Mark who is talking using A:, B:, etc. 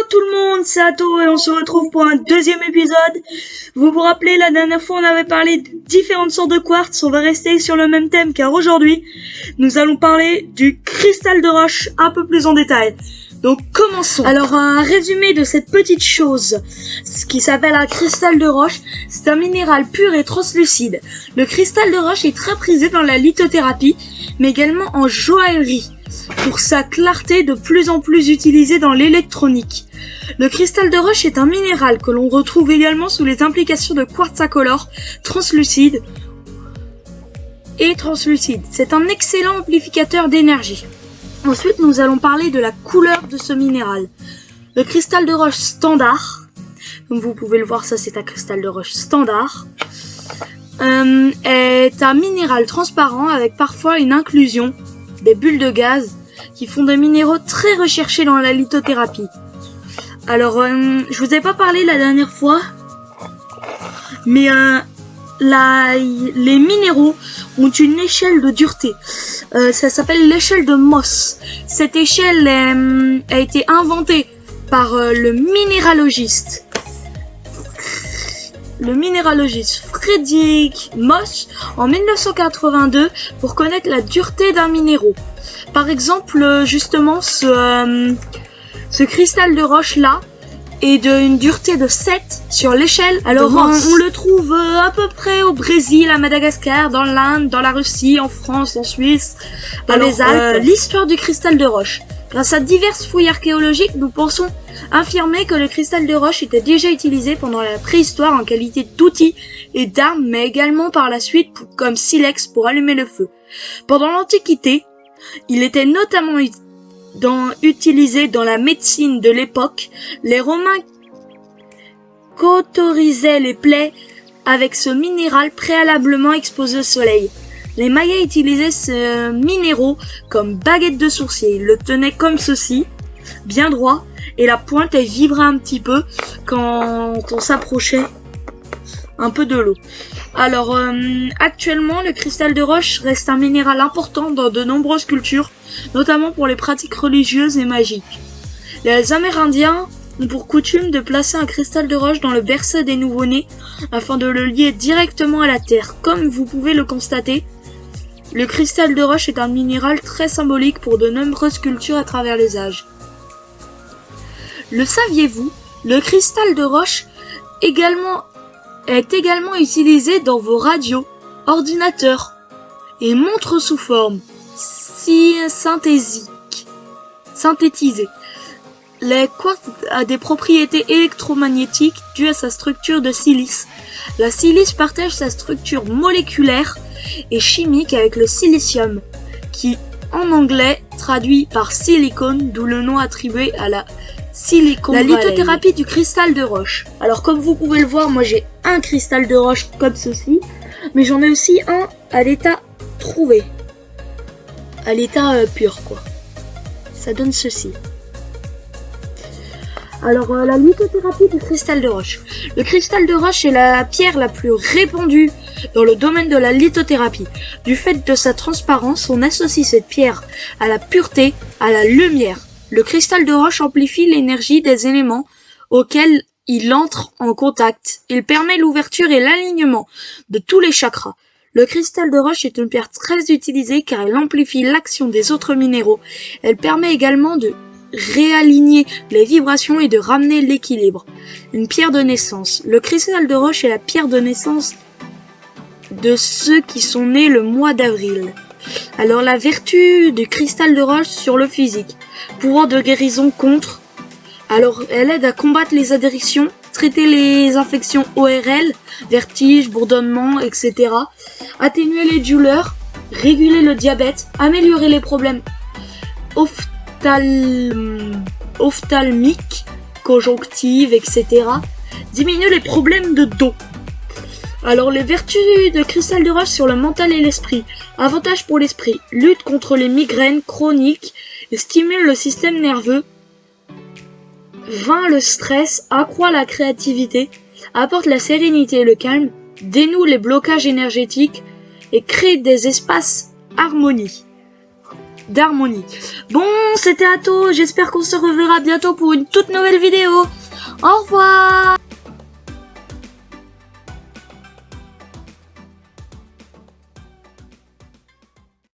A: tout le monde, c'est Atto et on se retrouve pour un deuxième épisode. Vous vous rappelez, la dernière fois on avait parlé de différentes sortes de quartz, on va rester sur le même thème car aujourd'hui nous allons parler du cristal de roche un peu plus en détail. Donc commençons. Alors un résumé de cette petite chose, ce qui s'appelle un cristal de roche, c'est un minéral pur et translucide. Le cristal de roche est très prisé dans la lithothérapie, mais également en joaillerie, pour sa clarté de plus en plus utilisée dans l'électronique. Le cristal de roche est un minéral que l'on retrouve également sous les implications de quartz incolore, translucide et translucide. C'est un excellent amplificateur d'énergie. Ensuite, nous allons parler de la couleur de ce minéral. Le cristal de roche standard, comme vous pouvez le voir, ça c'est un cristal de roche standard, est un minéral transparent avec parfois une inclusion des bulles de gaz qui font des minéraux très recherchés dans la lithothérapie. Alors, je vous ai pas parlé la dernière fois, mais les minéraux ont une échelle de dureté. Ça s'appelle l'échelle de Mohs. Cette échelle a été inventée par le minéralogiste Friedrich Mohs en 1982 pour connaître la dureté d'un minéraux. Par exemple, justement, ce cristal de roche là est d'une dureté de 7 sur l'échelle. Alors on le trouve à peu près au Brésil, à Madagascar, dans l'Inde, dans la Russie, en France, en Suisse, dans les Alpes. L'histoire du cristal de roche. Grâce à diverses fouilles archéologiques, nous pensons affirmer que le cristal de roche était déjà utilisé pendant la préhistoire en qualité d'outil et d'arme, mais également par la suite comme silex pour allumer le feu. Pendant l'Antiquité, il était notamment utilisé dans la médecine de l'époque. Les Romains cauterisaient les plaies avec ce minéral préalablement exposé au soleil. Les Mayas utilisaient ce minéraux comme baguette de sourcier. Ils le tenaient comme ceci, bien droit, et la pointe elle vibrait un petit peu quand on s'approchait un peu de l'eau. Alors actuellement, le cristal de roche reste un minéral important dans de nombreuses cultures, notamment pour les pratiques religieuses et magiques. Les Amérindiens ont pour coutume de placer un cristal de roche dans le berceau des nouveau-nés afin de le lier directement à la terre. Comme vous pouvez le constater, le cristal de roche est un minéral très symbolique pour de nombreuses cultures à travers les âges. Le saviez-vous? Le cristal de roche est également utilisé dans vos radios, ordinateurs et montres sous forme synthétisée. Le quartz a des propriétés électromagnétiques dues à sa structure de silice. La silice partage sa structure moléculaire et chimique avec le silicium, qui en anglais traduit par silicone, d'où le nom attribué à la Silicon Valley. La lithothérapie du cristal de roche. Alors comme vous pouvez le voir, moi j'ai un cristal de roche comme ceci, mais j'en ai aussi un à l'état trouvé, à l'état pur quoi. Ça donne ceci. Alors la lithothérapie du cristal de roche. Le cristal de roche est la pierre la plus répandue dans le domaine de la lithothérapie. Du fait de sa transparence, on associe cette pierre à la pureté, à la lumière. Le cristal de roche amplifie l'énergie des éléments auxquels il entre en contact. Il permet l'ouverture et l'alignement de tous les chakras. Le cristal de roche est une pierre très utilisée car elle amplifie l'action des autres minéraux. Elle permet également de réaligner les vibrations et de ramener l'équilibre. Une pierre de naissance. Le cristal de roche est la pierre de naissance de ceux qui sont nés le mois d'avril. Alors la vertu du cristal de roche sur le physique. Pouvoir de guérison contre. Alors elle aide à combattre les addictions, traiter les infections ORL, vertiges, bourdonnements, etc. Atténuer les douleurs, réguler le diabète, améliorer les problèmes ophtalmiques, conjonctives, etc. Diminuer les problèmes de dos. Alors les vertus de cristal de roche sur le mental et l'esprit. Avantage pour l'esprit, lutte contre les migraines chroniques, stimule le système nerveux, vainc le stress, accroît la créativité, apporte la sérénité et le calme, dénoue les blocages énergétiques et crée des espaces harmonie. d'harmonie. Bon, c'était Atto, j'espère qu'on se reverra bientôt pour une toute nouvelle vidéo. Au revoir.